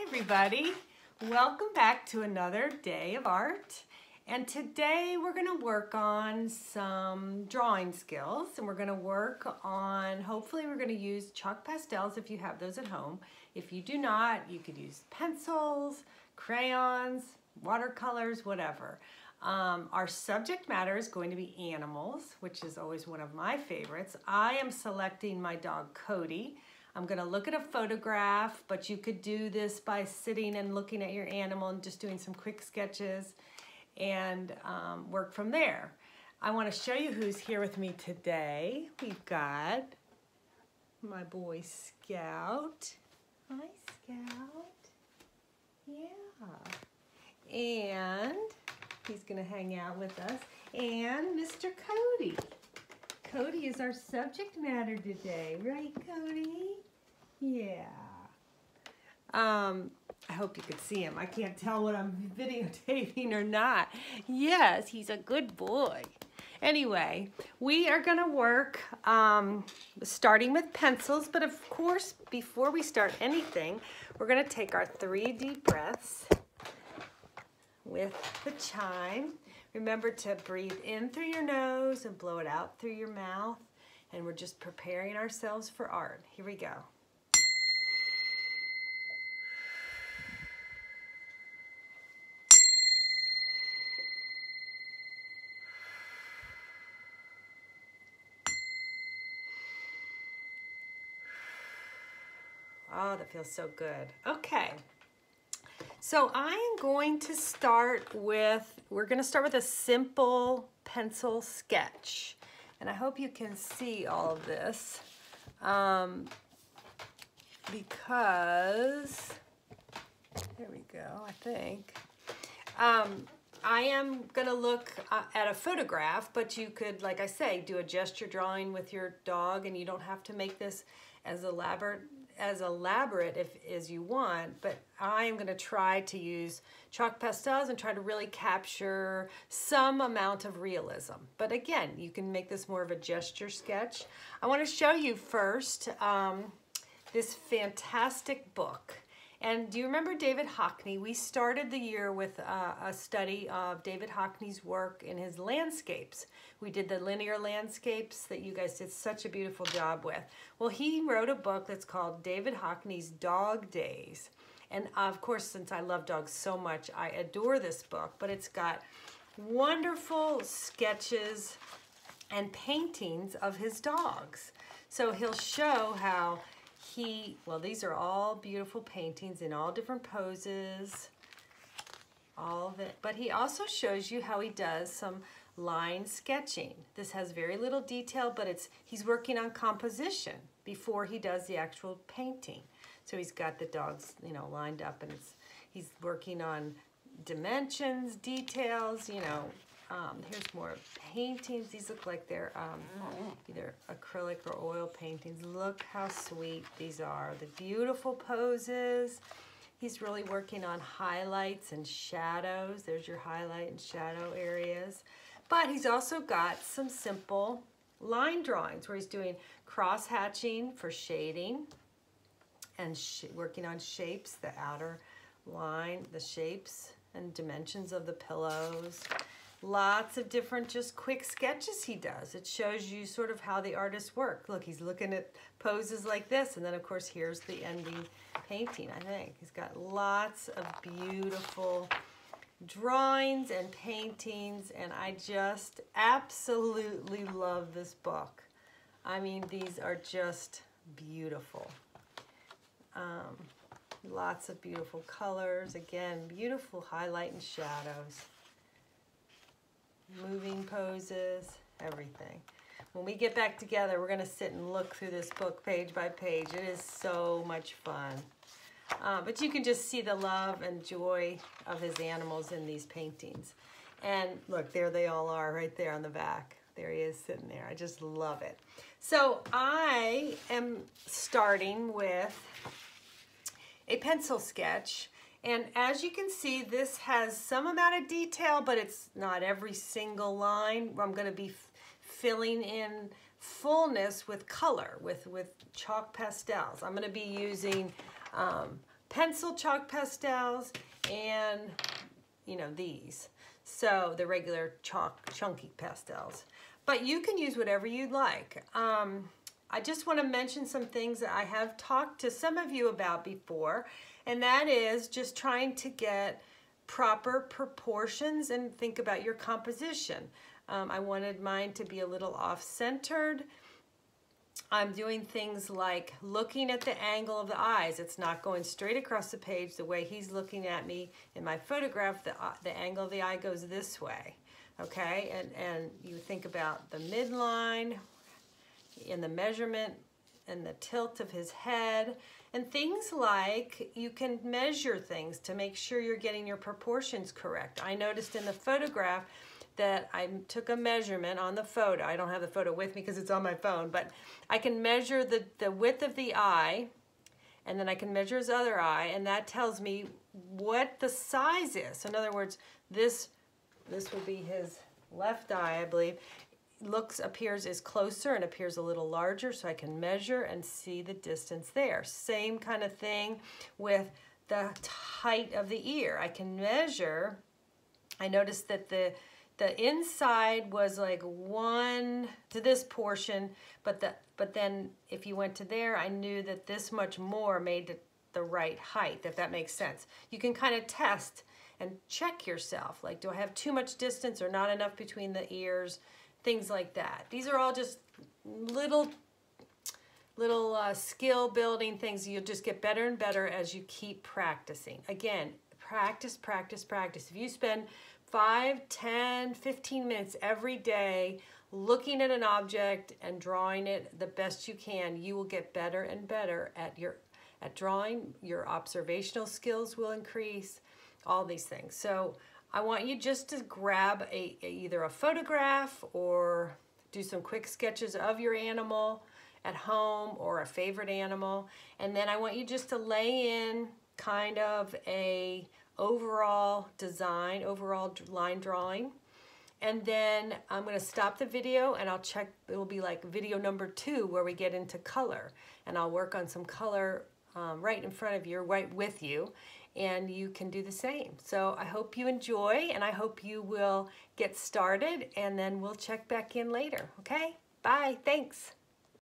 everybody. Welcome back to another day of art. And today we're going to work on some drawing skills, and we're going to work on, hopefully we're going to use chalk pastels if you have those at home. If you do not, you could use pencils, crayons, watercolors, whatever. Our subject matter is going to be animals, which is always one of my favorites. I am selecting my dog Cody. I'm going to look at a photograph, but you could do this by sitting and looking at your animal and just doing some quick sketches and work from there. I want to show you who's here with me today. We've got my boy Scout. Hi, Scout. Yeah. And he's going to hang out with us. And Mr. Cody. Cody is our subject matter today, right, Cody? Yeah. I hope you could see him. I can't tell what I'm videotaping or not. Yes, he's a good boy. Anyway, we are going to work starting with pencils, but of course, before we start anything, we're going to take our 3 deep breaths with the chime. Remember to breathe in through your nose and blow it out through your mouth. And we're just preparing ourselves for art. Here we go. Oh, that feels so good. Okay. So I am going to start with, we're going to start with a simple pencil sketch. And I hope you can see all of this because, there we go, I think. I am going to look at a photograph, but you could, like I say, do a gesture drawing with your dog, and you don't have to make this as elaborate as you want, but I am going to try to use chalk pastels and try to really capture some amount of realism. But again, you can make this more of a gesture sketch. I want to show you first this fantastic book. And do you remember David Hockney? We started the year with a study of David Hockney's work in his landscapes. We did the linear landscapes that you guys did such a beautiful job with. Well, he wrote a book that's called David Hockney's Dog Days. And of course, since I love dogs so much, I adore this book, but it's got wonderful sketches and paintings of his dogs. So he'll show how well, these are all beautiful paintings in all different poses, all of it. But he also shows you how he does some line sketching. This has very little detail, but he's working on composition before he does the actual painting. So he's got the dogs, lined up, and he's working on dimensions, details, here's more paintings. These look like they're either acrylic or oil paintings. Look how sweet these are. The beautiful poses. He's really working on highlights and shadows. There's your highlight and shadow areas. But he's also got some simple line drawings where he's doing cross hatching for shading and working on shapes, the outer line, the shapes and dimensions of the pillows. Lots of different just quick sketches he does. It shows you sort of how the artists work. Look, he's looking at poses like this, and then of course here's the ending painting, I think. He's got lots of beautiful drawings and paintings, and I just absolutely love this book. I mean, these are just beautiful. Lots of beautiful colors. Again, beautiful highlight and shadows. Moving poses, everything. When we get back together, we're going to sit and look through this book page by page. It is so much fun. But you can just see the love and joy of his animals in these paintings. And look, there they all are right there on the back. There he is sitting there. I just love it. So I am starting with a pencil sketch. And as you can see, this has some amount of detail, but it's not every single line. I'm going to be filling in fullness with color, with chalk pastels. I'm going to be using pencil chalk pastels and, you know, these. So the regular chalk chunky pastels. But you can use whatever you'd like. I just want to mention some things that I have talked to some of you about before, and that is just trying to get proper proportions and think about your composition. I wanted mine to be a little off-centered. I'm doing things like looking at the angle of the eyes. It's not going straight across the page the way he's looking at me in my photograph. The angle of the eye goes this way, okay? And you think about the midline and the measurement and the tilt of his head and things like you can measure things to make sure you're getting your proportions correct. I noticed in the photograph that I took a measurement on the photo. I don't have the photo with me because it's on my phone, but I can measure the width of the eye, and then I can measure his other eye, and that tells me what the size is. So in other words, this would be his left eye, I believe. Appears is closer and appears a little larger, so I can measure and see the distance there. Same kind of thing with the height of the ear. I can measure. I noticed that the inside was like 1 to this portion, but then if you went to there, I knew that this much more made it the right height, if that makes sense. You can kind of test and check yourself, like, do I have too much distance or not enough between the ears, things like that. These are all just little skill building things. You'll just get better and better as you keep practicing. Again, practice, practice, practice. If you spend 5, 10, 15 minutes every day looking at an object and drawing it the best you can, you will get better and better at drawing. Your observational skills will increase, all these things. So I want you just to grab either a photograph or do some quick sketches of your animal at home or a favorite animal, and then I want you just to lay in kind of a overall design, overall line drawing. And then I'm going to stop the video and I'll check. It will be like video number 2 where we get into color, and I'll work on some color right in front of you, right with you, and you can do the same. So I hope you enjoy, and I hope you will get started, and then we'll check back in later. Okay? Bye. Thanks.